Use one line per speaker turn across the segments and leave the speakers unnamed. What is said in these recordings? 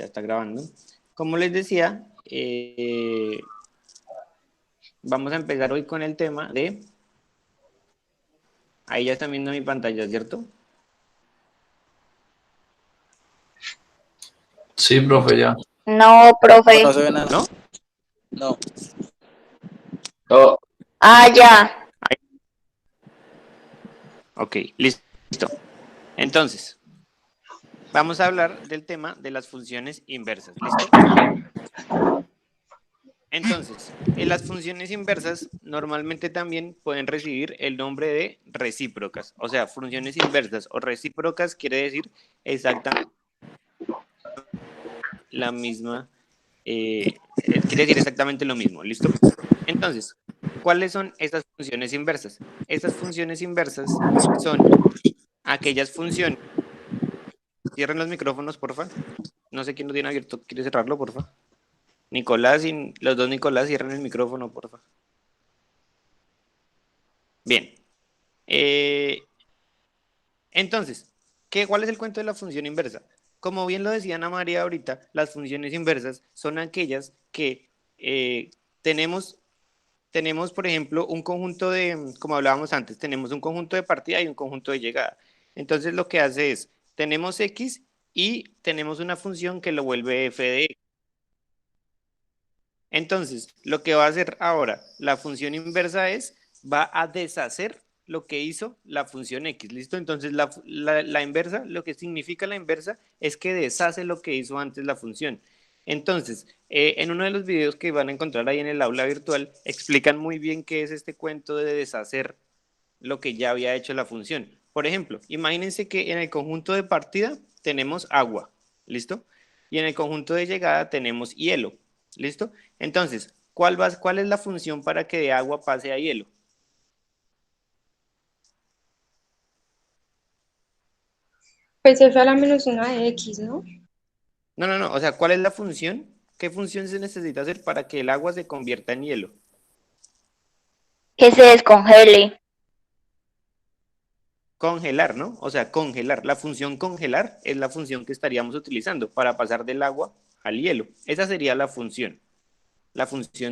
Ya está grabando. Como les decía, vamos a empezar hoy con el tema de... Ahí ya están viendo mi pantalla, ¿cierto?
Sí, profe, ya.
No, profe.
No se ve nada.
¿No?
No.
Oh,
Ah, ya.
Ok, listo. Entonces, vamos a hablar del tema de las funciones inversas, ¿listo? Entonces, las funciones inversas normalmente también pueden recibir el nombre de recíprocas. O sea, funciones inversas o recíprocas quiere decir exactamente la misma, quiere decir exactamente lo mismo, ¿listo? Entonces, ¿cuáles son estas funciones inversas? Estas funciones inversas son aquellas funciones... Cierren los micrófonos, porfa. No sé quién lo tiene abierto, ¿quiere cerrarlo, porfa? Nicolás y los dos Nicolás cierren el micrófono, porfa. Bien. Entonces, ¿cuál es el cuento de la función inversa? Como bien lo decía Ana María ahorita, las funciones inversas son aquellas que tenemos, por ejemplo, un conjunto de, como hablábamos antes, tenemos un conjunto de partida y un conjunto de llegada. Entonces lo que hace es, tenemos x y tenemos una función que lo vuelve f de x. Entonces, lo que va a hacer ahora la función inversa es, va a deshacer lo que hizo la función x, ¿listo? Entonces, la inversa, lo que significa la inversa es que deshace lo que hizo antes la función. Entonces, en uno de los videos que van a encontrar ahí en el aula virtual, explican muy bien qué es este cuento de deshacer lo que ya había hecho la función. Por ejemplo, imagínense que en el conjunto de partida tenemos agua, ¿listo? Y en el conjunto de llegada tenemos hielo, ¿listo? Entonces, ¿cuál es la función para que de agua pase a hielo?
Pues f a la menos 1 de x, ¿no?
No, o sea, ¿cuál es la función? ¿Qué función se necesita hacer para que el agua se convierta en hielo?
Que se descongele.
Congelar, ¿no? O sea, congelar. La función congelar es la función que estaríamos utilizando para pasar del agua al hielo. Esa sería la función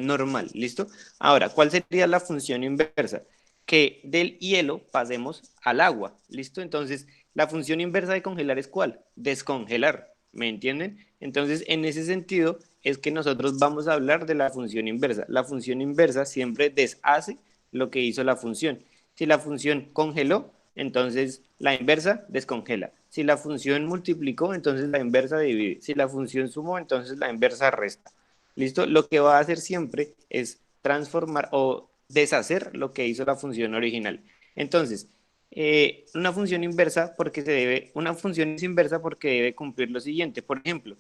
normal, ¿listo? Ahora, ¿cuál sería la función inversa? Que del hielo pasemos al agua, ¿listo? Entonces, la función inversa de congelar es ¿cuál? Descongelar, ¿me entienden? Entonces, en ese sentido, es que nosotros vamos a hablar de la función inversa. La función inversa siempre deshace lo que hizo la función. Si la función congeló, entonces la inversa descongela. Si la función multiplicó, entonces la inversa divide. Si la función sumó, entonces la inversa resta. ¿Listo? Lo que va a hacer siempre es transformar o deshacer lo que hizo la función original. Entonces, una función inversa una función es inversa porque debe cumplir lo siguiente. Por ejemplo,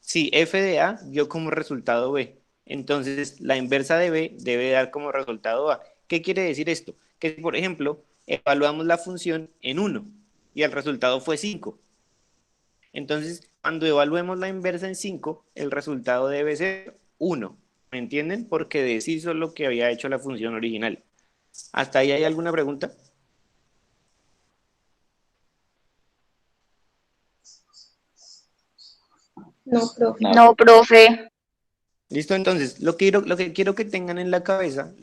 si f de a dio como resultado b, entonces la inversa de b debe dar como resultado a. ¿Qué quiere decir esto? Que, por ejemplo, evaluamos la función en 1 y el resultado fue 5. Entonces, cuando evaluemos la inversa en 5, el resultado debe ser 1. ¿Me entienden? Porque deshizo lo que había hecho la función original. ¿Hasta ahí hay alguna pregunta?
No, profe.
No, profe.
Listo, entonces, lo que quiero que tengan en la cabeza,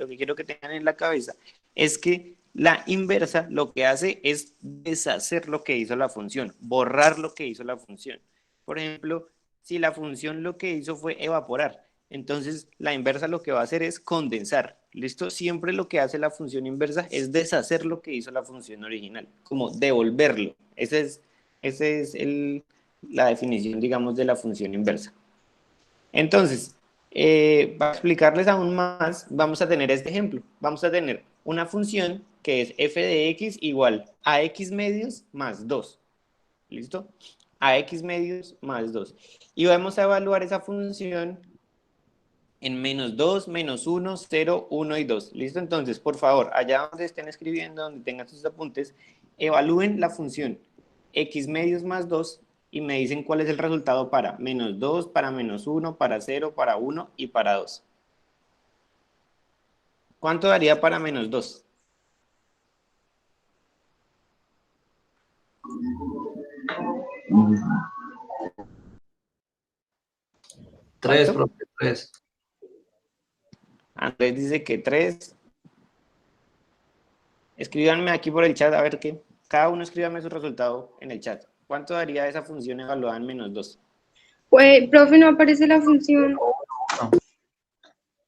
es que la inversa lo que hace es deshacer lo que hizo la función, borrar lo que hizo la función. Por ejemplo, si la función lo que hizo fue evaporar, entonces la inversa lo que va a hacer es condensar. ¿Listo? Siempre lo que hace la función inversa es deshacer lo que hizo la función original, como devolverlo. Esa es la definición, digamos, de la función inversa. Entonces, para explicarles aún más, vamos a tener este ejemplo. Vamos a tener una función que es f de x igual a x medios más 2. ¿Listo? A x medios más 2. Y vamos a evaluar esa función en menos 2, menos 1, 0, 1 y 2. ¿Listo? Entonces, por favor, allá donde estén escribiendo, donde tengan sus apuntes, evalúen la función x medios más 2 y me dicen cuál es el resultado para menos 2, para menos 1, para 0, para 1 y para 2. ¿Cuánto daría para menos 2?
3,
¿Cuánto?
profe, 3.
Andrés dice que 3. Escríbanme aquí por el chat a ver qué. Cada uno escríbame su resultado en el chat. ¿Cuánto daría esa función evaluada en -2?
Pues, profe, no aparece la función.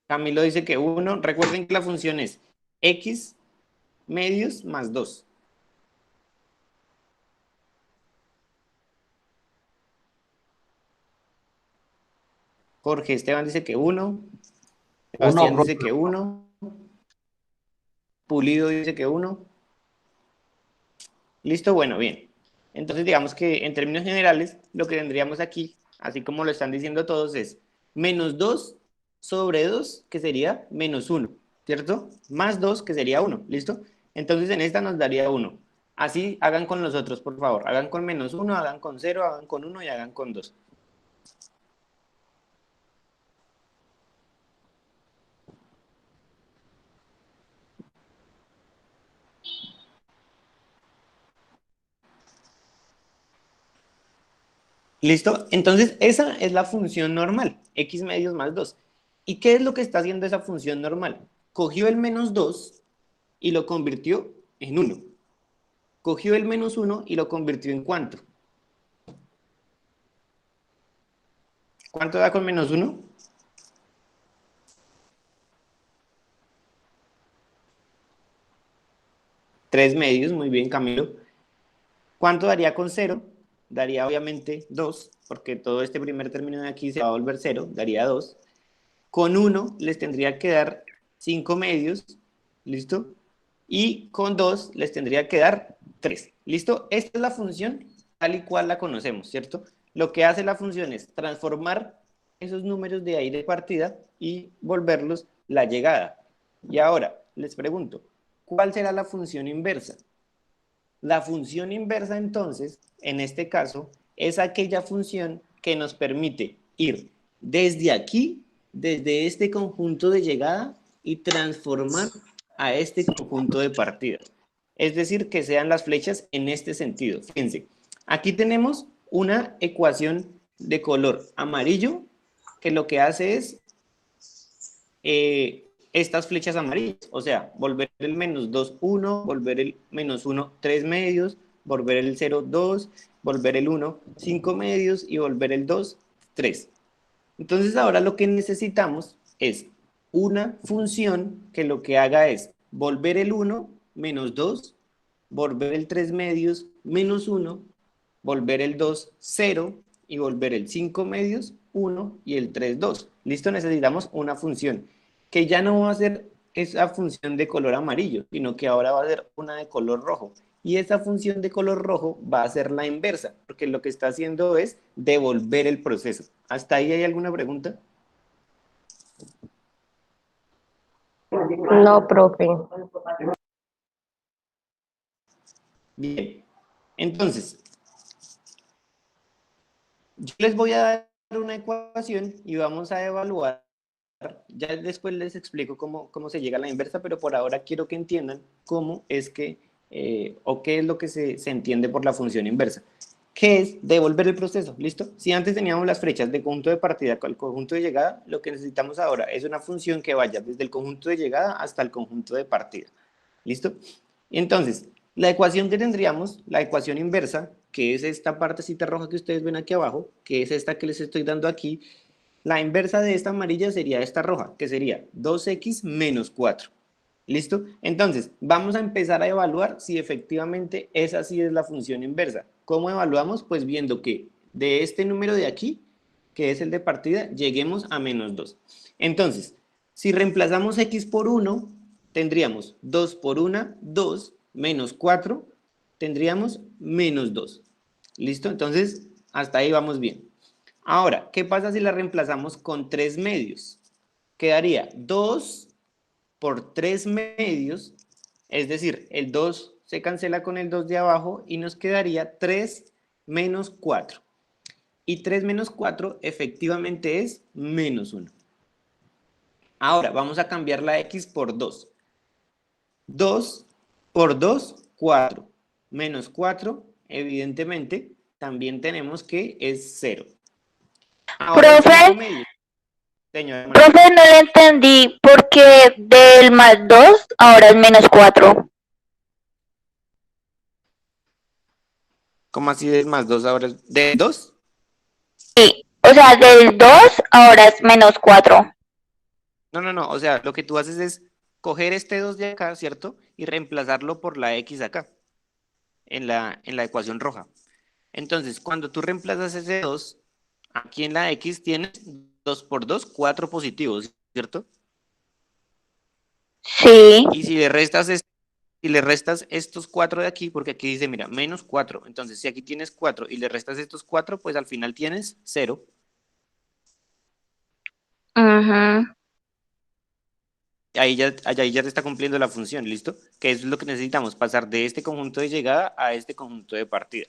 Camilo dice que 1. Recuerden que la función es x medios más 2. Jorge Esteban dice que 1.
1,
Sebastián dice
profe.
que 1. Pulido dice que 1. ¿Listo? Bueno, bien. Entonces, digamos que en términos generales, lo que tendríamos aquí, así como lo están diciendo todos, es -2 sobre 2, que sería -1, ¿cierto? Más 2, que sería 1, ¿listo? Entonces, en esta nos daría 1. Así hagan con los otros, por favor. Hagan con -1, hagan con 0, hagan con 1 y hagan con 2. ¿Listo? Entonces, esa es la función normal, x medios más 2. ¿Y qué es lo que está haciendo esa función normal? Cogió el -2 y lo convirtió en 1. Cogió el -1 y lo convirtió en ¿cuánto? ¿Cuánto da con -1? 3 medios, muy bien, Camilo. ¿Cuánto daría con 0? Daría obviamente 2, porque todo este primer término de aquí se va a volver 0, daría 2. Con 1 les tendría que dar 5 medios, ¿listo? Y con 2 les tendría que dar 3, ¿listo? Esta es la función tal y cual la conocemos, ¿cierto? Lo que hace la función es transformar esos números de ahí de partida y volverlos la llegada. Y ahora, les pregunto, ¿cuál será la función inversa? La función inversa, entonces, en este caso, es aquella función que nos permite ir desde aquí, desde este conjunto de llegada, y transformar a este conjunto de partida. Es decir, que sean las flechas en este sentido. Fíjense, aquí tenemos una ecuación de color amarillo que lo que hace es estas flechas amarillas, o sea, volver el -2, 1, volver el -1, 3 medios, volver el 0, 2, volver el 1, 5 medios y volver el 2, 3. Entonces ahora lo que necesitamos es una función que lo que haga es volver el 1, -2, volver el 3 medios, -1, volver el 2, 0 y volver el 5 medios, 1 y el 3, 2. Listo, necesitamos una función que ya no va a ser esa función de color amarillo, sino que ahora va a ser una de color rojo. Y esa función de color rojo va a ser la inversa, porque lo que está haciendo es devolver el proceso. ¿Hasta ahí hay alguna pregunta?
No, profe.
Bien, entonces, yo les voy a dar una ecuación y vamos a evaluar. Ya después les explico cómo se llega a la inversa, pero por ahora quiero que entiendan cómo es que, o qué es lo que se entiende por la función inversa. ¿Qué es devolver el proceso? ¿Listo? Si antes teníamos las flechas de conjunto de partida con el conjunto de llegada, lo que necesitamos ahora es una función que vaya desde el conjunto de llegada hasta el conjunto de partida. ¿Listo? Entonces, la ecuación que tendríamos, la ecuación inversa, que es esta partecita roja que ustedes ven aquí abajo, que es esta que les estoy dando aquí, la inversa de esta amarilla sería esta roja, que sería 2x menos 4. ¿Listo? Entonces, vamos a empezar a evaluar si efectivamente esa sí es la función inversa. ¿Cómo evaluamos? Pues viendo que de este número de aquí, que es el de partida, lleguemos a -2. Entonces, si reemplazamos x por 1, tendríamos 2 por 1, 2, menos 4, tendríamos -2. ¿Listo? Entonces, hasta ahí vamos bien. Ahora, ¿qué pasa si la reemplazamos con 3 medios? Quedaría 2 por 3 medios, es decir, el 2 se cancela con el 2 de abajo y nos quedaría 3 menos 4. Y 3 menos 4 efectivamente es -1. Ahora, vamos a cambiar la x por 2. 2 por 2, 4. Menos 4, evidentemente, también tenemos que es 0. Ahora el 5
Profe,
medios. Señor Manuel.
Profe, no le entendí porque del más 2 ahora es menos 4.
¿Cómo así del más 2 ahora? ¿De 2?
Sí, o sea, del 2 ahora es menos 4.
No. O sea, lo que tú haces es coger este 2 de acá, ¿cierto? Y reemplazarlo por la X acá, en la ecuación roja. Entonces, cuando tú reemplazas ese 2, aquí en la X tienes 2 por 2, 4 positivos, ¿cierto?
Sí.
Y si le restas estos 4 de aquí, porque aquí dice, mira, menos 4. Entonces, si aquí tienes 4 y le restas estos 4, pues al final tienes 0.
Ujú.
Ahí ya te está cumpliendo la función, ¿listo? Que eso es lo que necesitamos, pasar de este conjunto de llegada a este conjunto de partida.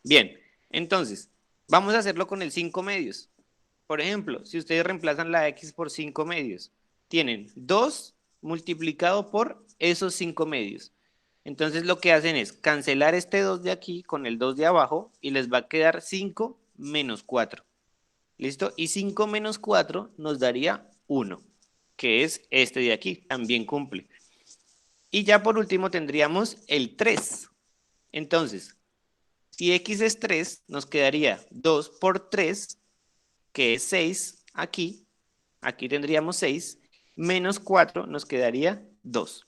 Bien, entonces, vamos a hacerlo con el 5 medios. Por ejemplo, si ustedes reemplazan la X por 5 medios, tienen 2 multiplicado por esos 5 medios. Entonces lo que hacen es cancelar este 2 de aquí con el 2 de abajo y les va a quedar 5 menos 4. ¿Listo? Y 5 menos 4 nos daría 1, que es este de aquí, también cumple. Y ya por último tendríamos el 3. Entonces, si X es 3, nos quedaría 2 por 3, que es 6 aquí. Aquí tendríamos 6, menos 4 nos quedaría 2.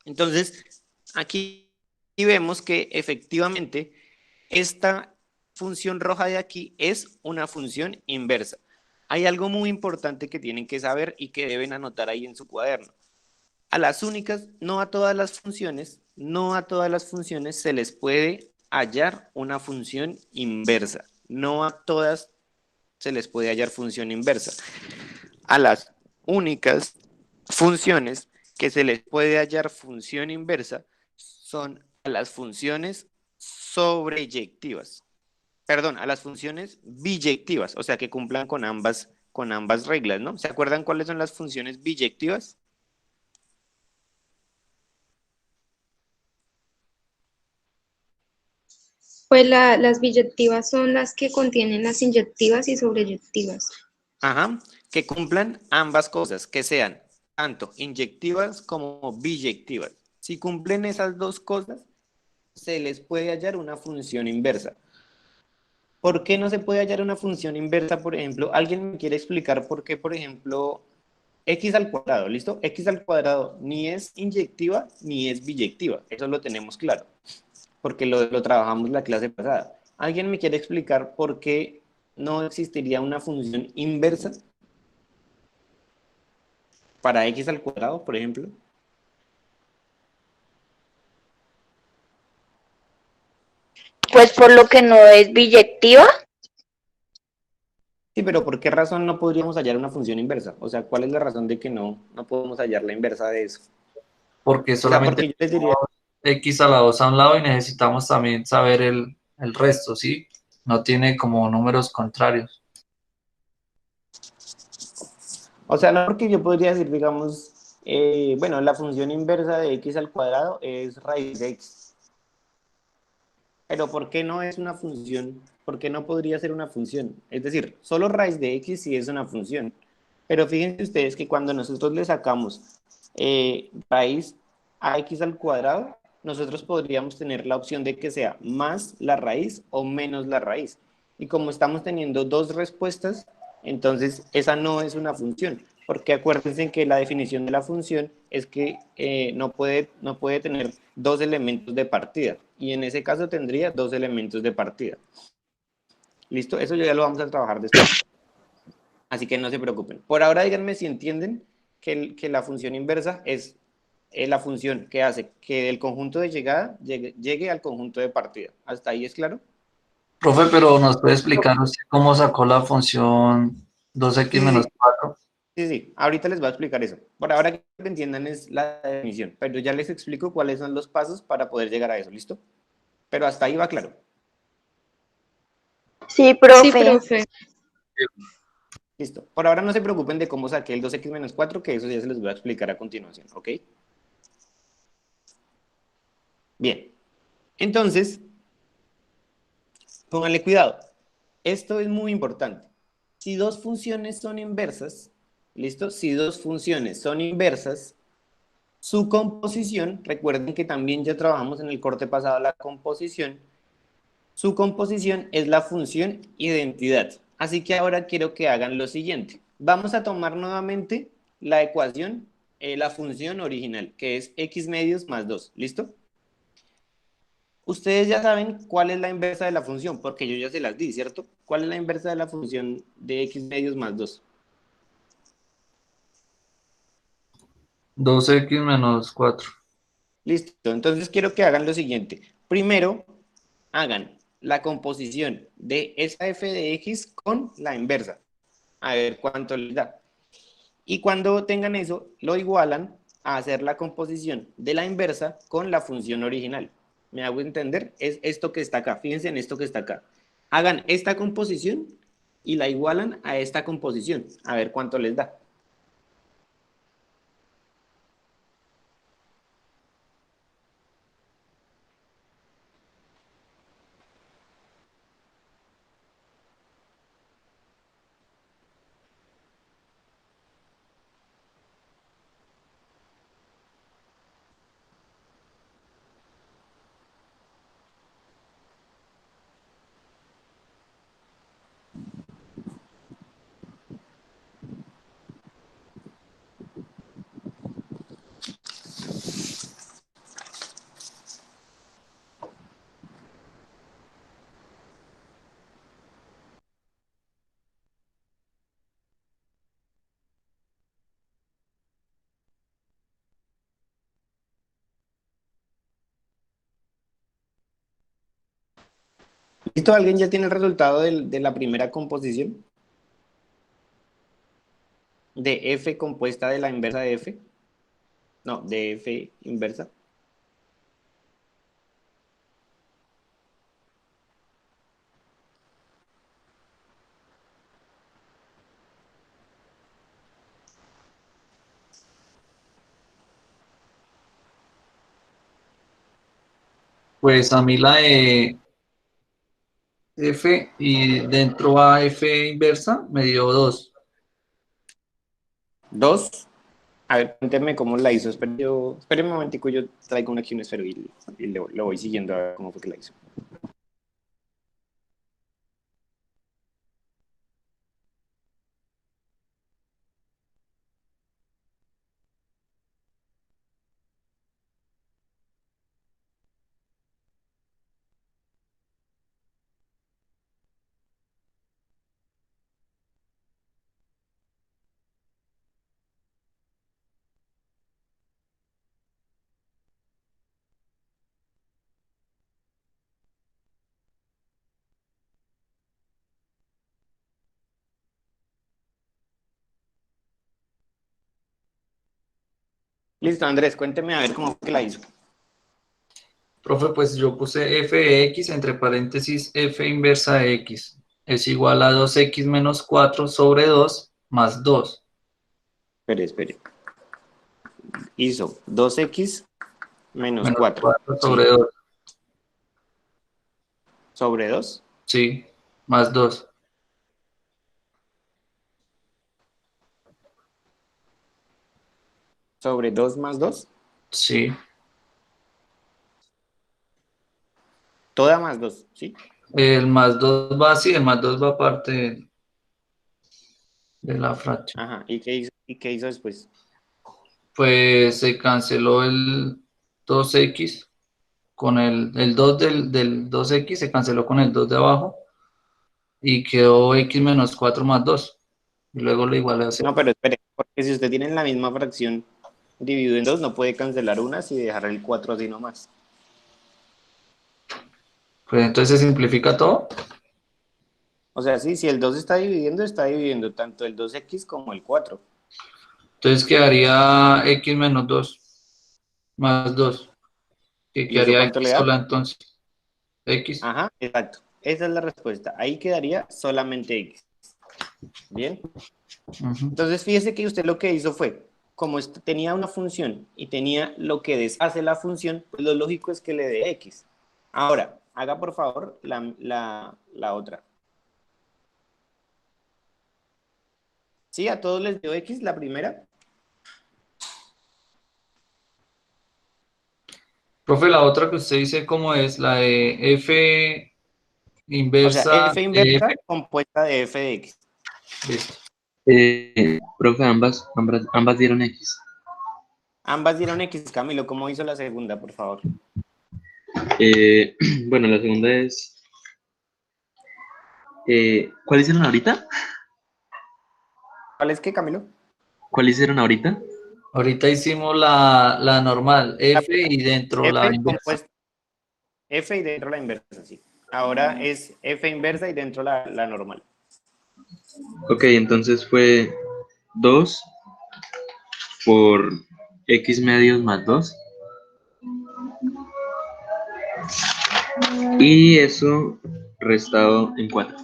Entonces, aquí vemos que efectivamente esta función roja de aquí es una función inversa. Hay algo muy importante que tienen que saber y que deben anotar ahí en su cuaderno. A las únicas, no a todas las funciones se les puede hallar una función inversa. No a todas se les puede hallar función inversa. A las únicas funciones que se les puede hallar función inversa son a las funciones sobreyectivas. Perdón, a las funciones biyectivas, o sea, que cumplan con ambas reglas, ¿no? ¿Se acuerdan cuáles son las funciones biyectivas?
Pues las biyectivas son las que contienen las inyectivas y sobreyectivas.
Ajá, que cumplan ambas cosas, que sean tanto inyectivas como biyectivas. Si cumplen esas dos cosas, se les puede hallar una función inversa. ¿Por qué no se puede hallar una función inversa, por ejemplo? ¿Alguien me quiere explicar por qué, por ejemplo, x al cuadrado, ¿listo? X al cuadrado ni es inyectiva ni es biyectiva, eso lo tenemos claro, porque lo trabajamos la clase pasada. ¿Alguien me quiere explicar por qué no existiría una función inversa para x al cuadrado, por ejemplo?
Pues por lo que no es biyectiva.
Sí, pero ¿por qué razón no podríamos hallar una función inversa? O sea, ¿cuál es la razón de que no podemos hallar la inversa de eso?
Porque
O sea,
solamente
porque yo les diría,
tenemos x a la 2 a un lado y necesitamos también saber el resto, ¿sí? No tiene como números contrarios.
o sea, no porque yo podría decir, digamos, bueno, la función inversa de x al cuadrado es raíz de x. Pero ¿por qué no es una función? ¿Por qué no podría ser una función? Es decir, solo raíz de x sí es una función. Pero fíjense ustedes que cuando nosotros le sacamos raíz a x al cuadrado, nosotros podríamos tener la opción de que sea más la raíz o menos la raíz. Y como estamos teniendo dos respuestas, entonces esa no es una función. Porque acuérdense que la definición de la función es que no puede tener dos elementos de partida. Y en ese caso tendría dos elementos de partida. ¿Listo? Eso ya lo vamos a trabajar después. Así que no se preocupen. Por ahora díganme si entienden que la función inversa es la función que hace que del conjunto de llegada llegue al conjunto de partida. ¿Hasta ahí es claro?
Profe, pero ¿nos puede explicar usted cómo sacó la función 2x
Sí, sí,
menos
sí.
4?
Sí, sí. Ahorita les voy a explicar eso. Por ahora que entiendan es la definición, pero ya les explico cuáles son los pasos para poder llegar a eso, ¿listo? Pero hasta ahí va claro.
Sí,
Sí,
profe.
profe.
Listo. Por ahora no se preocupen de cómo saqué el 2x menos 4, que eso ya se les voy a explicar a continuación, ¿ok? Bien. Entonces, pónganle cuidado. Esto es muy importante. Si dos funciones son inversas, ¿listo? Si dos funciones son inversas, su composición, recuerden que también ya trabajamos en el corte pasado la composición, su composición es la función identidad. Así que ahora quiero que hagan lo siguiente. Vamos a tomar nuevamente la ecuación, la función original, que es x medios más 2. ¿Listo? Ustedes ya saben cuál es la inversa de la función, porque yo ya se las di, ¿cierto? ¿Cuál es la inversa de la función de x medios más 2?
2x menos 4.
Listo, entonces quiero que hagan lo siguiente. Primero, hagan la composición de esa f de x con la inversa. A ver cuánto les da. Y cuando tengan eso, lo igualan a hacer la composición de la inversa con la función original. ¿Me hago entender? Es esto que está acá. Fíjense en esto que está acá. Hagan esta composición y la igualan a esta composición. A ver cuánto les da. ¿Listo? ¿Alguien ya tiene el resultado de la primera composición? De f compuesta de la inversa de f. No, de f inversa.
Pues a mí la de f y dentro a f inversa me dio 2.
2. A ver, cuéntenme cómo la hizo. Esperen un momentico, yo traigo aquí un esfero y lo voy siguiendo a ver cómo fue que la hizo. Listo, Andrés, cuénteme a ver cómo fue que la hizo.
Profe, pues yo puse f de x entre paréntesis f inversa de x es igual a 2x menos 4 sobre 2 más 2.
Espere. Hizo 2x menos
Menos
4.
4
¿Sí?
sobre 2.
Sobre 2.
Sí, más 2.
Sobre 2 más 2.
Sí.
Toda más 2. ¿Sí?
El más 2 va así, el más 2 va aparte de la fracción.
Ajá. ¿Y qué hizo después?
Pues se canceló el 2x con el 2 del 2x, se canceló con el 2 de abajo y quedó x menos 4 más 2. Y luego lo igualé a 0.
No, pero espere, porque si usted tiene la misma fracción dividido en 2, no puede cancelar unas y dejar el 4 así nomás.
Pues entonces se simplifica todo.
O sea, sí, si el 2 está dividiendo tanto el 2x como el 4.
Entonces quedaría x menos 2 más 2. Que
¿Y eso
quedaría
cuánto
x
le da?
sola entonces. X.
Ajá, exacto. Esa es la respuesta. Ahí quedaría solamente x. Bien.
Ujú.
Entonces, fíjese que usted lo que hizo fue, como tenía una función y tenía lo que deshace la función, pues lo lógico es que le dé x. Ahora, haga por favor la otra. ¿Sí? ¿A todos les dio X la primera?
Profe, la otra que usted dice, ¿cómo es? La de F
O sea,
inversa
F
de F.
inversa compuesta de F de X.
Listo.
Profe, ambas dieron X.
Ambas dieron X, Camilo. ¿Cómo hizo la segunda, por favor?
Bueno, la segunda es, ¿cuál hicieron ahorita?
¿Cuál es que, Camilo?
¿Cuál hicieron ahorita?
Ahorita hicimos la normal,
La
F
primera
y dentro la
F
inversa.
compuesta F y dentro la inversa, sí. Ahora es F inversa y dentro la normal.
Ok, entonces fue 2 por X medios más 2. Y eso restado en 4.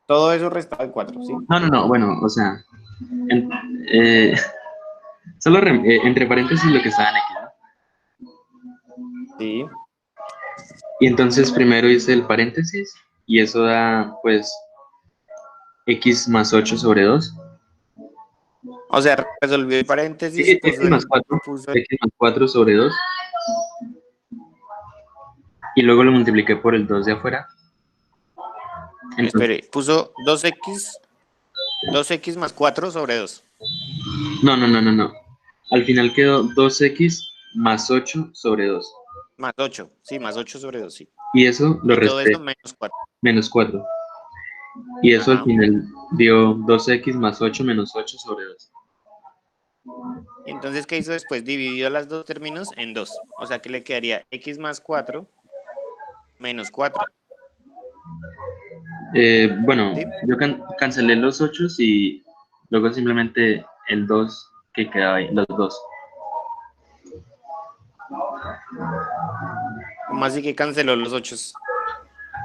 Todo eso restado de 4, ¿sí?
No, bueno, o sea, en- eh, solo entre paréntesis lo que estaba en X, ¿no?
Sí.
Y entonces primero hice el paréntesis y eso da pues X más 8 sobre 2.
O sea, resolvió el
Sí,
paréntesis,
X más 4,
puso el...
X más 4 sobre 2. Y luego lo multipliqué por el 2 de afuera. Entonces,
Espere, puso 2x más 4 sobre 2.
no. Al final quedó 2X más 8 sobre 2.
Más 8, sí, más 8 sobre 2, sí.
Y eso lo
Y todo
resté,
esto menos 4.
menos 4. Y eso al
Ajá.
final dio 2X más 8 menos 8 sobre 2.
Y entonces, ¿qué hizo después? Dividió las dos términos en 2. O sea que le quedaría x más 4 menos 4.
Bueno,
¿Sí?
yo cancelé los 8 y luego simplemente el 2 que quedaba ahí, los dos.
¿Cómo así que canceló los 8?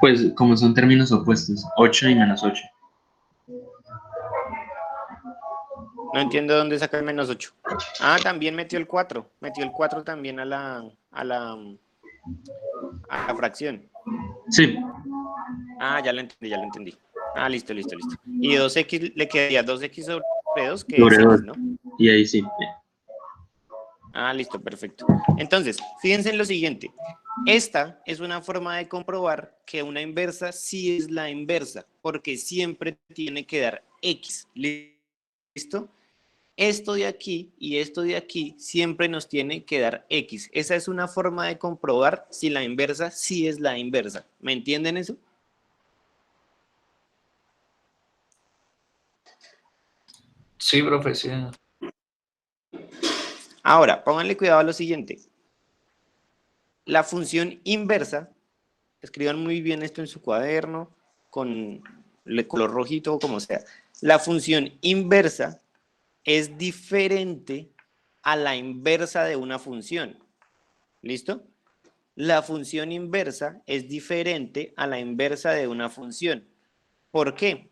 Pues como son términos opuestos, 8 y menos 8.
No entiendo dónde saca el menos 8. Ah, también metió el 4. Metió el 4 también a la fracción.
Sí,
Ah, ya lo entendí, ya lo entendí. Ah, listo. Y 2x le quedaría 2x sobre 2, que es
sobre 2.
x, ¿no?
Y ahí sí.
Ah, listo, perfecto. Entonces, fíjense en lo siguiente. Esta es una forma de comprobar que una inversa sí es la inversa, porque siempre tiene que dar x. ¿Listo? Esto de aquí y esto de aquí siempre nos tiene que dar x. Esa es una forma de comprobar si la inversa sí es la inversa. ¿Me entienden eso?
Sí, profe, sí.
Ahora, pónganle cuidado a lo siguiente. La función inversa, escriban muy bien esto en su cuaderno, con el color rojito o como sea. La función inversa es diferente a la inversa de una función. ¿Listo? La función inversa es diferente a la inversa de una función. ¿Por qué?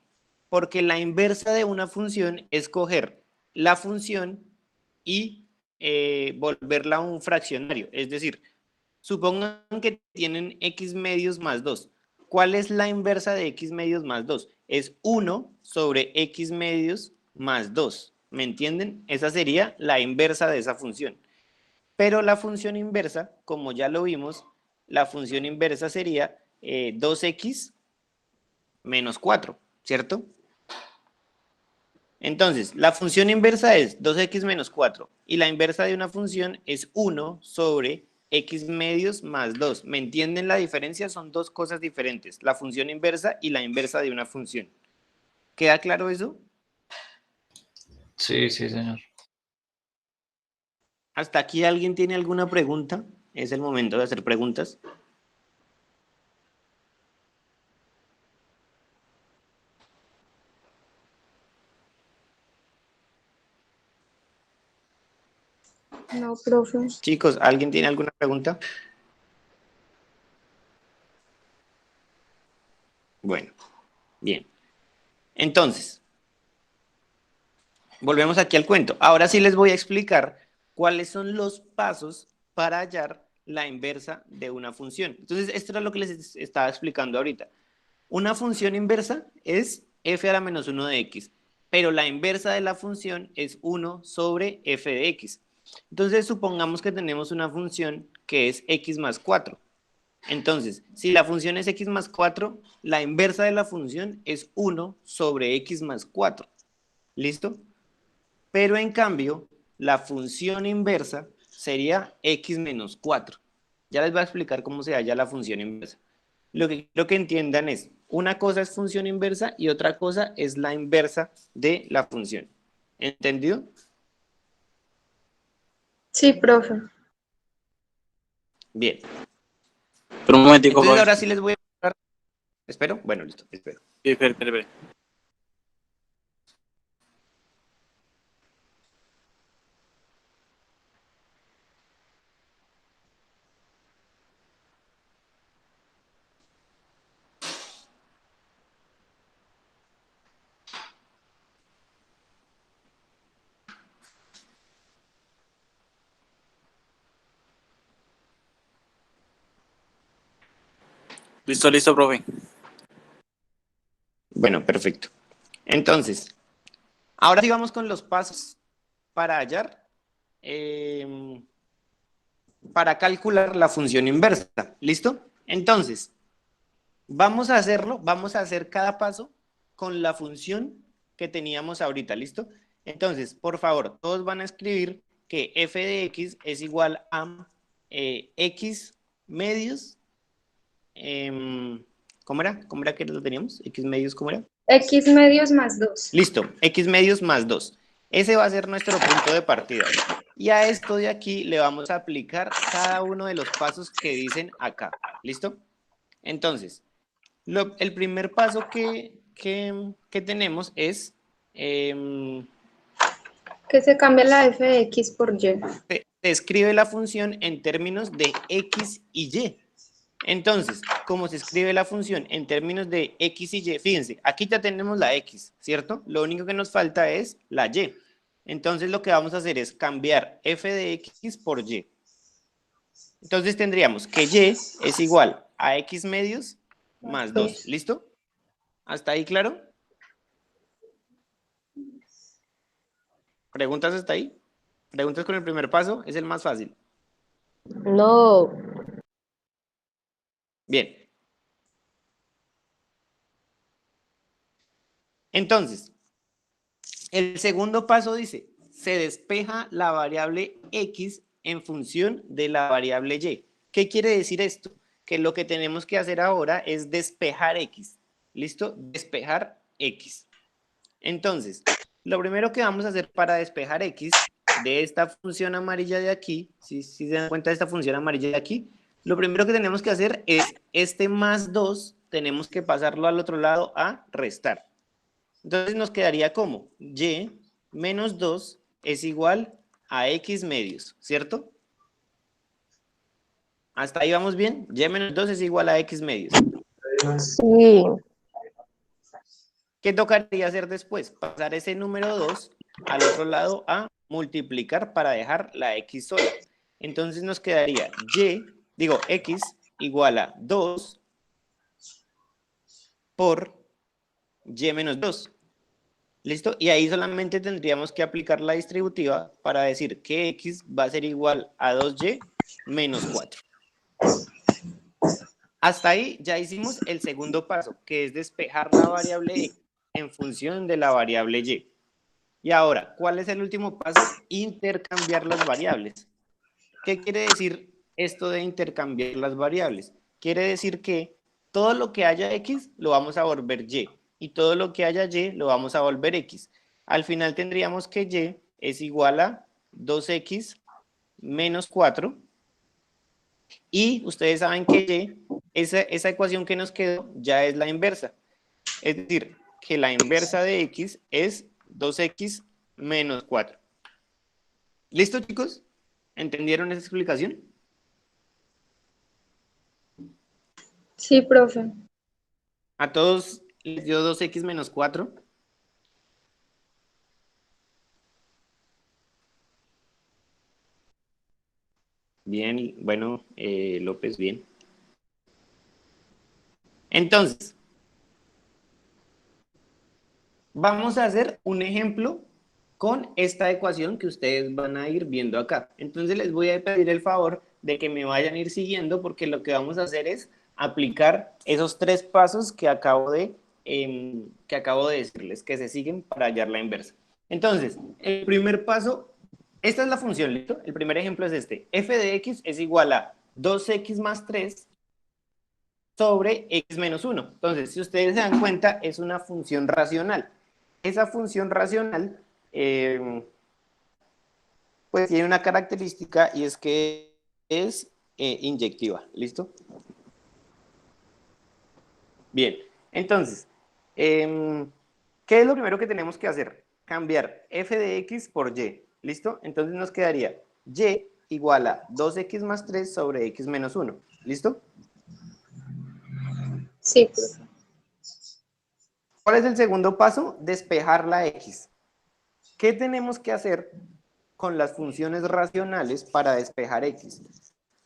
Porque la inversa de una función es coger la función y volverla un fraccionario. Es decir, supongan que tienen x medios más 2. ¿Cuál es la inversa de x medios más 2? Es 1 sobre x medios más 2. ¿Me entienden? Esa sería la inversa de esa función. Pero la función inversa, como ya lo vimos, la función inversa sería 2x menos 4, ¿cierto? Entonces, la función inversa es 2x menos 4 y la inversa de una función es 1 sobre x medios más 2. ¿Me entienden la diferencia? Son dos cosas diferentes, la función inversa y la inversa de una función. ¿Queda claro eso?
Sí, sí, señor.
¿Hasta aquí alguien tiene alguna pregunta? Es el momento de hacer preguntas.
No, profe.
Chicos, ¿alguien tiene alguna pregunta? Bueno, bien. Entonces, volvemos aquí al cuento. Ahora sí les voy a explicar cuáles son los pasos para hallar la inversa de una función. Entonces, esto era lo que les estaba explicando ahorita. Una función inversa es f a la menos 1 de x. pero la inversa de la función es 1 sobre f de x. Entonces, supongamos que tenemos una función que es x más 4. Entonces, si la función es x más 4, la inversa de la función es 1 sobre x más 4. ¿Listo? Pero en cambio, la función inversa sería x menos 4. Ya les voy a explicar cómo se halla la función inversa. Lo que quiero que entiendan es, una cosa es función inversa y otra cosa es la inversa de la función. ¿Entendido?
Sí, profe.
Bien.
Pero un momentico,
Entonces
profe.
ahora sí les voy a mostrar. ¿Espero? Bueno, listo, espero.
Sí, espere. Listo, profe.
Bueno, perfecto. Entonces, ahora sí vamos con los pasos para hallar, para calcular la función inversa. ¿Listo? Entonces, vamos a hacerlo, vamos a hacer cada paso con la función que teníamos ahorita. ¿Listo? Entonces, por favor, todos van a escribir que f de x es igual a x medios. ¿Cómo era? ¿Cómo era que lo teníamos? X medios, ¿cómo era?
X medios más 2.
Listo, x medios más 2. Ese va a ser nuestro punto de partida. Y a esto de aquí le vamos a aplicar cada uno de los pasos que dicen acá. ¿Listo? Entonces, el primer paso que tenemos es...
Que se cambia la f de x por y.
se escribe la función en términos de x y y. Entonces, como se escribe la función en términos de x y y, fíjense, aquí ya tenemos la x, ¿cierto? Lo único que nos falta es la y. Entonces, lo que vamos a hacer es cambiar f de x por y. Entonces, tendríamos que y es igual a x medios más 2. ¿Listo? ¿Hasta ahí claro? ¿Preguntas hasta ahí? ¿Preguntas con el primer paso? Es el más fácil.
No,
Bien. Entonces, el segundo paso dice, se despeja la variable x en función de la variable y. ¿Qué quiere decir esto? Que lo que tenemos que hacer ahora es despejar x. ¿Listo? Despejar x. Entonces, lo primero que vamos a hacer para despejar x de esta función amarilla de aquí, si se dan cuenta de esta función amarilla de aquí, lo primero que tenemos que hacer es este más 2, tenemos que pasarlo al otro lado a restar. Entonces nos quedaría como y menos 2 es igual a x medios, ¿cierto? ¿Hasta ahí vamos bien? Y menos 2 es igual a x medios.
sí,
¿Qué tocaría hacer después? Pasar ese número 2 al otro lado a multiplicar para dejar la x sola. Entonces nos quedaría x igual a 2 por y menos 2. ¿Listo? Y ahí solamente tendríamos que aplicar la distributiva para decir que x va a ser igual a 2y menos 4. Hasta ahí ya hicimos el segundo paso, que es despejar la variable x en función de la variable y. Y ahora, ¿cuál es el último paso? Intercambiar las variables. ¿Qué quiere decir esto de intercambiar las variables? Quiere decir que todo lo que haya x lo vamos a volver y, y todo lo que haya y lo vamos a volver x. Al final tendríamos que y es igual a 2x menos 4, y ustedes saben que y, esa ecuación que nos quedó ya es la inversa. Es decir, que la inversa de x es 2x menos 4. ¿Listo, chicos? ¿Entendieron esa explicación?
Sí, profe.
¿A todos les dio 2x menos 4? Bien, bueno, López, bien. Entonces, Vamos a hacer un ejemplo con esta ecuación que ustedes van a ir viendo acá. Entonces les voy a pedir el favor de que me vayan a ir siguiendo porque lo que vamos a hacer es aplicar esos 3 pasos que acabo de decirles, que se siguen para hallar la inversa. Entonces, el primer paso, esta es la función, ¿listo? El primer ejemplo es este. F de x es igual a 2x más 3 sobre x menos 1. Entonces, si ustedes se dan cuenta, es una función racional. Esa función racional, pues tiene una característica y es que es inyectiva. ¿Listo? Bien, entonces, ¿qué es lo primero que tenemos que hacer? Cambiar f de x por y. ¿Listo? Entonces nos quedaría y igual a 2x más 3 sobre x menos 1. ¿Listo?
Sí, profe.
¿Cuál es el segundo paso? Despejar la x. ¿Qué tenemos que hacer con las funciones racionales para despejar x?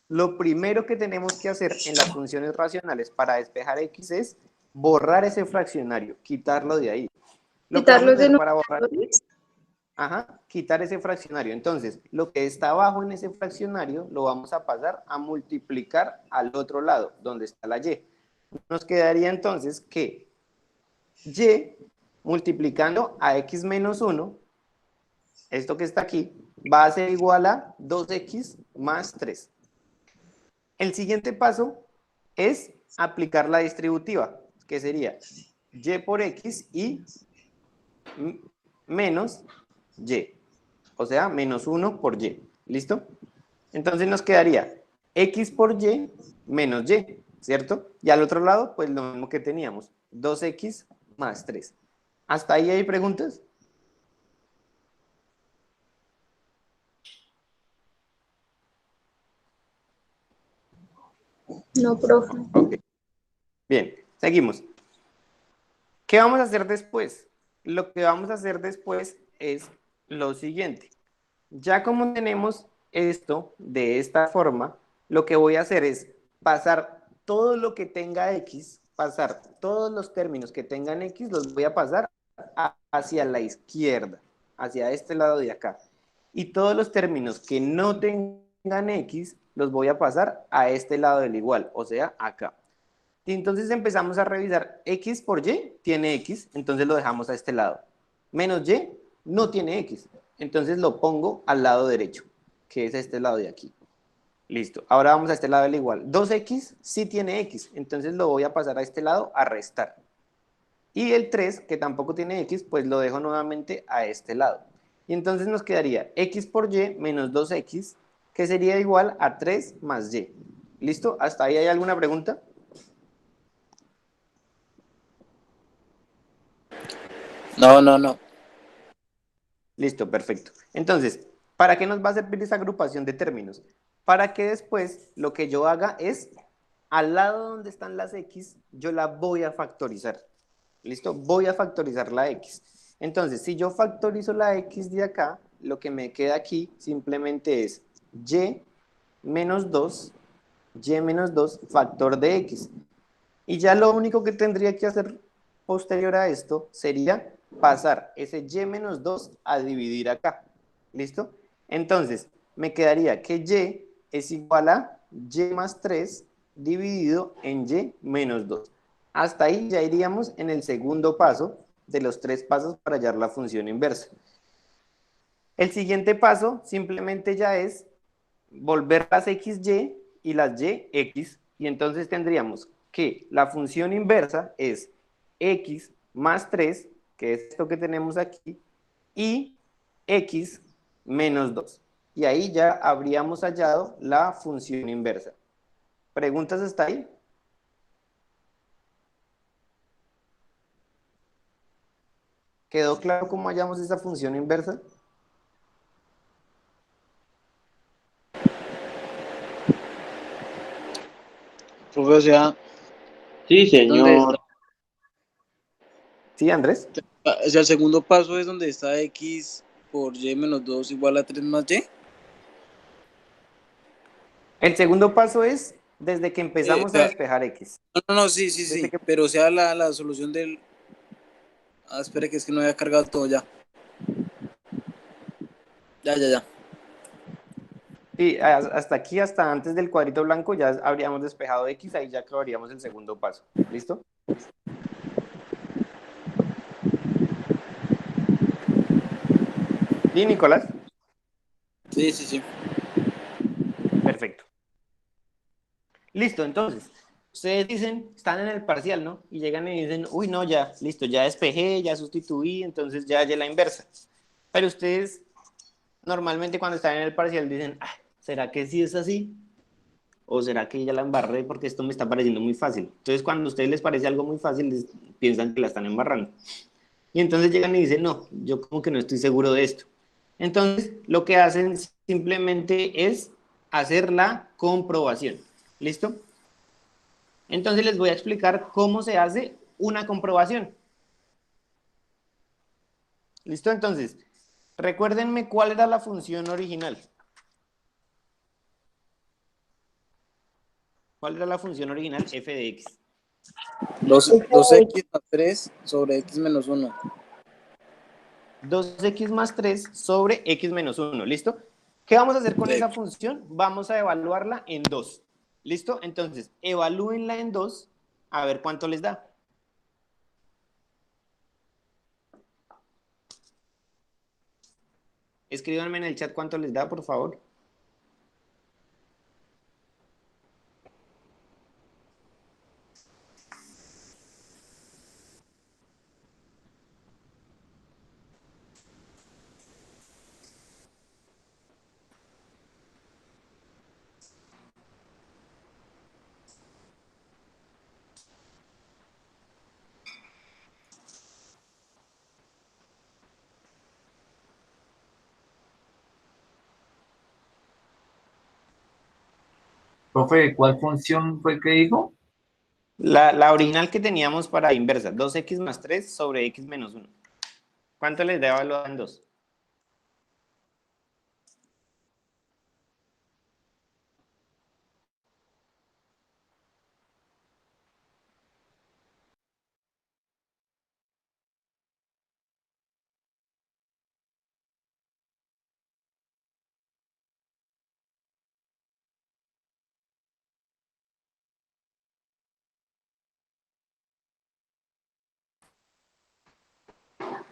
Lo primero que tenemos que hacer en las funciones racionales para despejar x es borrar ese fraccionario, quitarlo de ahí. Lo que vamos a
Quitarlos de
hacer para borrar,
numeradores.
quitar ese fraccionario. Entonces, lo que está abajo en ese fraccionario lo vamos a pasar a multiplicar al otro lado, donde está la y. Nos quedaría entonces que y multiplicando a x menos 1, esto que está aquí, va a ser igual a 2x más 3. El siguiente paso es aplicar la distributiva, que sería y por x y menos y, o sea, menos 1 por y. ¿Listo? Entonces nos quedaría x por y menos y, ¿cierto? Y al otro lado, pues lo mismo que teníamos, 2x más 3. ¿Hasta ahí hay preguntas?
No, profe.
Ok. Bien, seguimos. ¿Qué vamos a hacer después? Lo que vamos a hacer después es lo siguiente. Ya como tenemos esto de esta forma, lo que voy a hacer es pasar todo lo que tenga x, pasar todos los términos que tengan x, los voy a pasar hacia la izquierda, hacia este lado de acá. Y todos los términos que no tengan x, los voy a pasar a este lado del igual, o sea, acá. Y entonces empezamos a revisar x por y, tiene x, entonces lo dejamos a este lado. Menos y, no tiene x, entonces lo pongo al lado derecho, que es este lado de aquí. Listo, ahora vamos a este lado del igual. 2x sí tiene x, entonces lo voy a pasar a este lado a restar. Y el 3, que tampoco tiene x, pues lo dejo nuevamente a este lado. Y entonces nos quedaría x por y menos 2x, que sería igual a 3 más y. ¿Listo? ¿Hasta ahí hay alguna pregunta?
No.
Listo, perfecto. Entonces, ¿para qué nos va a servir esa agrupación de términos? Para que después lo que yo haga es, al lado donde están las x, yo la voy a factorizar. ¿Listo? Voy a factorizar la x. Entonces, si yo factorizo la x de acá, lo que me queda aquí simplemente es y menos 2, factor de x. Y ya lo único que tendría que hacer posterior a esto sería pasar ese y menos 2 a dividir acá. ¿Listo? Entonces, me quedaría que y es igual a y más 3 dividido en y menos 2. Hasta ahí ya iríamos en el segundo paso de los 3 pasos para hallar la función inversa. El siguiente paso simplemente ya es volver las xy y las yx, y entonces tendríamos que la función inversa es x más 3, que es esto que tenemos aquí, y x menos 2. Y ahí ya habríamos hallado la función inversa. ¿Preguntas hasta ahí? ¿Quedó claro cómo hallamos esa función inversa?
Profe, o sea,
Sí,
¿dónde
señor.
está?
¿Sí, Andrés?
O sea, el segundo paso es donde está x por y menos 2 igual a 3 más y.
El segundo paso es desde que
O
empezamos a
sea,
despejar x.
no, sí.
Desde que...
Pero o sea, la solución del... Ah, espere que es que no había cargado todo ya. Ya.
Sí, hasta aquí, hasta antes del cuadrito blanco, ya habríamos despejado X, ahí ya acabaríamos el segundo paso. ¿Listo? ¿Sí, Nicolás?
Sí.
Perfecto. Listo, entonces, ustedes dicen, están en el parcial, ¿no? Y llegan y dicen, uy, no, ya, listo, ya despejé, ya sustituí, entonces ya hallé la inversa. Pero ustedes normalmente cuando están en el parcial dicen, ah, ¿será que sí es así? ¿O será que ya la embarré porque esto me está pareciendo muy fácil? Entonces, cuando a ustedes les parece algo muy fácil, piensan que la están embarrando. Y entonces llegan y dicen, no, yo como que no estoy seguro de esto. Entonces, lo que hacen simplemente es hacer la comprobación. ¿Listo? Entonces les voy a explicar cómo se hace una comprobación. ¿Listo? Entonces, recuérdenme cuál era la función original. ¿Cuál era la función original? F de X.
2x más 3 sobre x menos 1.
2x más 3 sobre x menos 1. ¿Listo? ¿Qué vamos a hacer con
Sí.
esa función? Vamos a evaluarla en 2. ¿Listo? Entonces, evalúenla en 2 a ver cuánto les da. Escríbanme en el chat cuánto les da, por favor.
Profe, ¿cuál función fue que dijo?
La original que teníamos para inversa, 2x más 3 sobre x menos 1. ¿Cuánto les da evaluado en 2?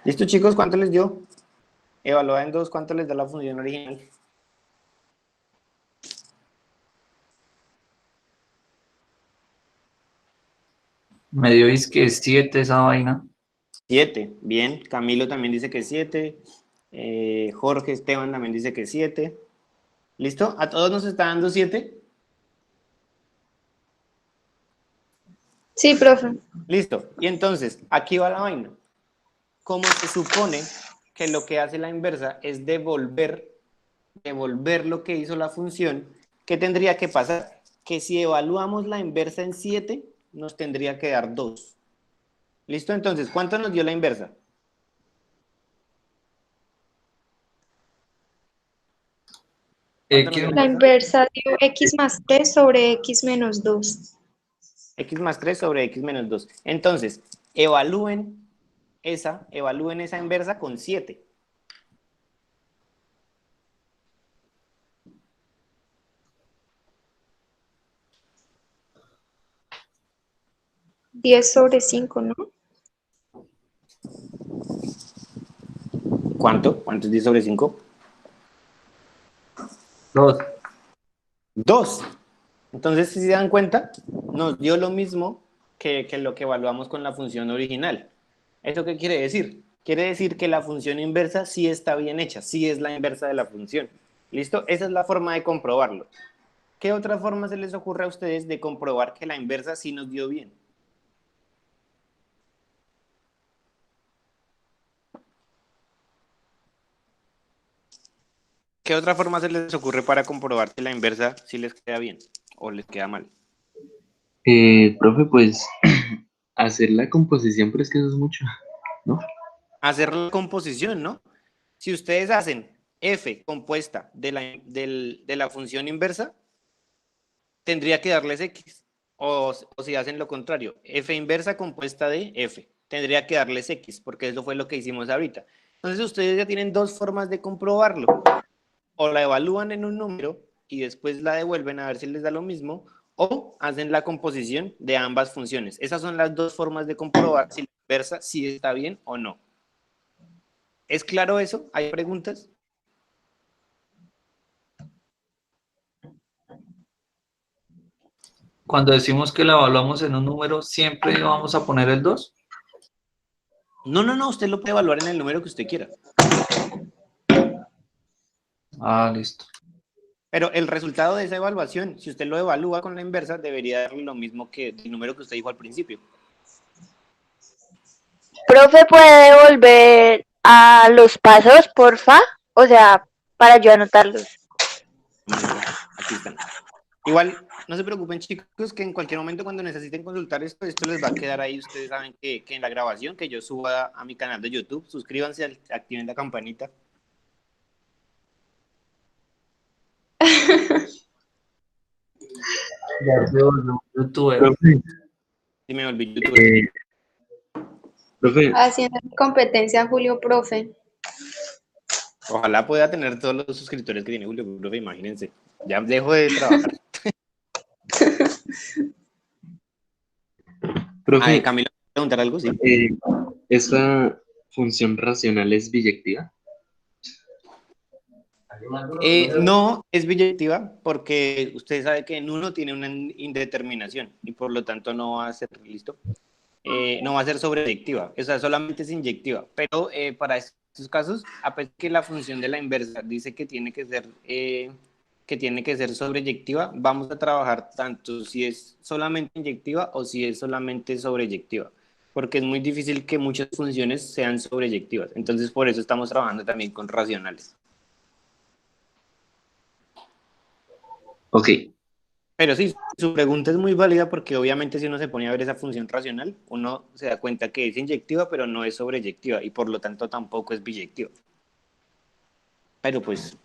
¿Listo, chicos? ¿Cuánto les dio? Evaluada en 2, ¿cuánto les da la función original?
Me dio es que 7 esa vaina.
7. Bien. Camilo también dice que 7. Jorge Esteban también dice que 7. ¿Listo? ¿A todos nos está dando 7?
Sí, profe.
Listo. Y entonces, aquí va la vaina. Como se supone que lo que hace la inversa es devolver lo que hizo la función, ¿qué tendría que pasar? Que si evaluamos la inversa en 7, nos tendría que dar 2. ¿Listo? Entonces, ¿cuánto nos dio la inversa? ¿Cuánto nos dio
X,
la
La
inversa?
inversa dio x más 3 sobre x menos 2.
X más 3 sobre X menos 2. Entonces, evalúen esa inversa con 7.
Diez sobre 5, ¿no?
¿Cuánto? ¿Cuánto es 10 sobre 5?
2.
2. Entonces, si se dan cuenta, nos dio lo mismo que lo que evaluamos con la función original. ¿Eso qué quiere decir? Quiere decir que la función inversa sí está bien hecha, sí es la inversa de la función. ¿Listo? Esa es la forma de comprobarlo. ¿Qué otra forma se les ocurre a ustedes de comprobar que la inversa sí nos dio bien? ¿Qué otra forma se les ocurre para comprobar que la inversa sí les queda bien o les queda mal?
Profe, pues hacer la composición, pero es que eso es mucho, ¿no?
Hacer la composición, ¿no? Si ustedes hacen f compuesta de la función inversa, tendría que darles x. O si hacen lo contrario, f inversa compuesta de f. tendría que darles X, porque eso fue lo que hicimos ahorita. Entonces ustedes ya tienen dos formas de comprobarlo. O la evalúan en un número y después la devuelven a ver si les da lo mismo, o hacen la composición de ambas funciones. Esas son las dos formas de comprobar si la inversa si está bien o no. ¿Es claro eso? ¿Hay preguntas?
Cuando decimos que la evaluamos en un número, ¿siempre vamos a poner el 2?
No, usted lo puede evaluar en el número que usted quiera.
Ah, listo.
Pero el resultado de esa evaluación, si usted lo evalúa con la inversa, debería darle lo mismo que el número que usted dijo al principio.
Profe, ¿puede volver a los pasos, porfa? O sea, para yo anotarlos.
Aquí están. Igual, no se preocupen, chicos, que en cualquier momento cuando necesiten consultar esto les va a quedar ahí. Ustedes saben que en la grabación que yo suba a mi canal de YouTube, suscríbanse, activen la campanita.
Ya se volvió youtuber.
Profe,
Si me volví youtuber.
profe,
Haciendo competencia a Julio, profe.
Ojalá pueda tener todos los suscriptores que tiene Julio, profe, imagínense. Ya dejo de trabajar.
profe,
Camilo, ¿me preguntar algo? Sí.
¿esta función racional es biyectiva?
No es biyectiva porque usted sabe que en uno tiene una indeterminación y por lo tanto no va a ser, ¿listo? No va a ser sobreyectiva, o sea, solamente es inyectiva, pero para estos casos, a pesar que la función de la inversa dice que tiene que ser sobreyectiva, vamos a trabajar tanto si es solamente inyectiva o si es solamente sobreyectiva, porque es muy difícil que muchas funciones sean sobreyectivas, entonces por eso estamos trabajando también con racionales.
Ok,
Pero sí, su pregunta es muy válida porque obviamente si uno se pone a ver esa función racional, uno se da cuenta que es inyectiva, pero no es sobreyectiva y por lo tanto tampoco es biyectiva. Pero pues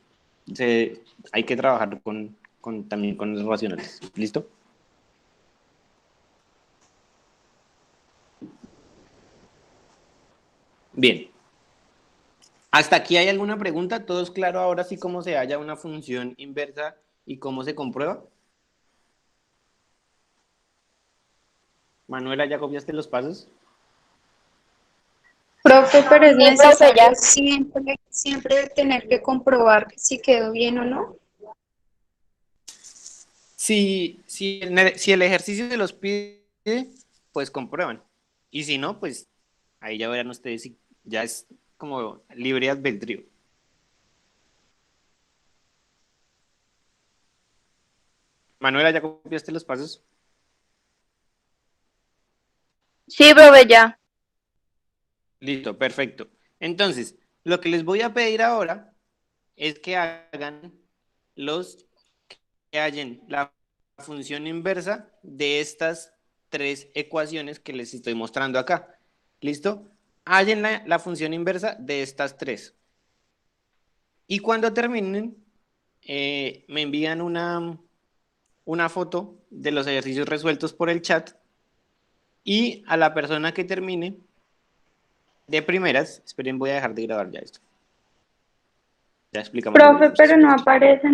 hay que trabajar también con los racionales. ¿Listo? Bien. ¿Hasta aquí hay alguna pregunta? ¿Todo es claro ahora sí cómo se halla una función inversa y cómo se comprueba? Manuela, ¿ya copiaste los pasos?
Profe, pero es
Sí, profe, ya.
necesario siempre tener que comprobar si quedó bien o no.
Si el ejercicio se los pide, pues comprueban. Y si no, pues ahí ya verán ustedes si ya es como libre albedrío. Manuela, ¿ya copiaste los pasos?
Sí, profe, ya.
Listo, perfecto. Entonces, lo que les voy a pedir ahora es que hagan que hallen la función inversa de estas tres ecuaciones que les estoy mostrando acá. ¿Listo? Hallen la función inversa de estas tres. Y cuando terminen, me envían una foto de los ejercicios resueltos por el chat y a la persona que termine de primeras, esperen, voy a dejar de grabar ya esto. Ya explicamos los
Profe,
ejercicios.
pero no aparece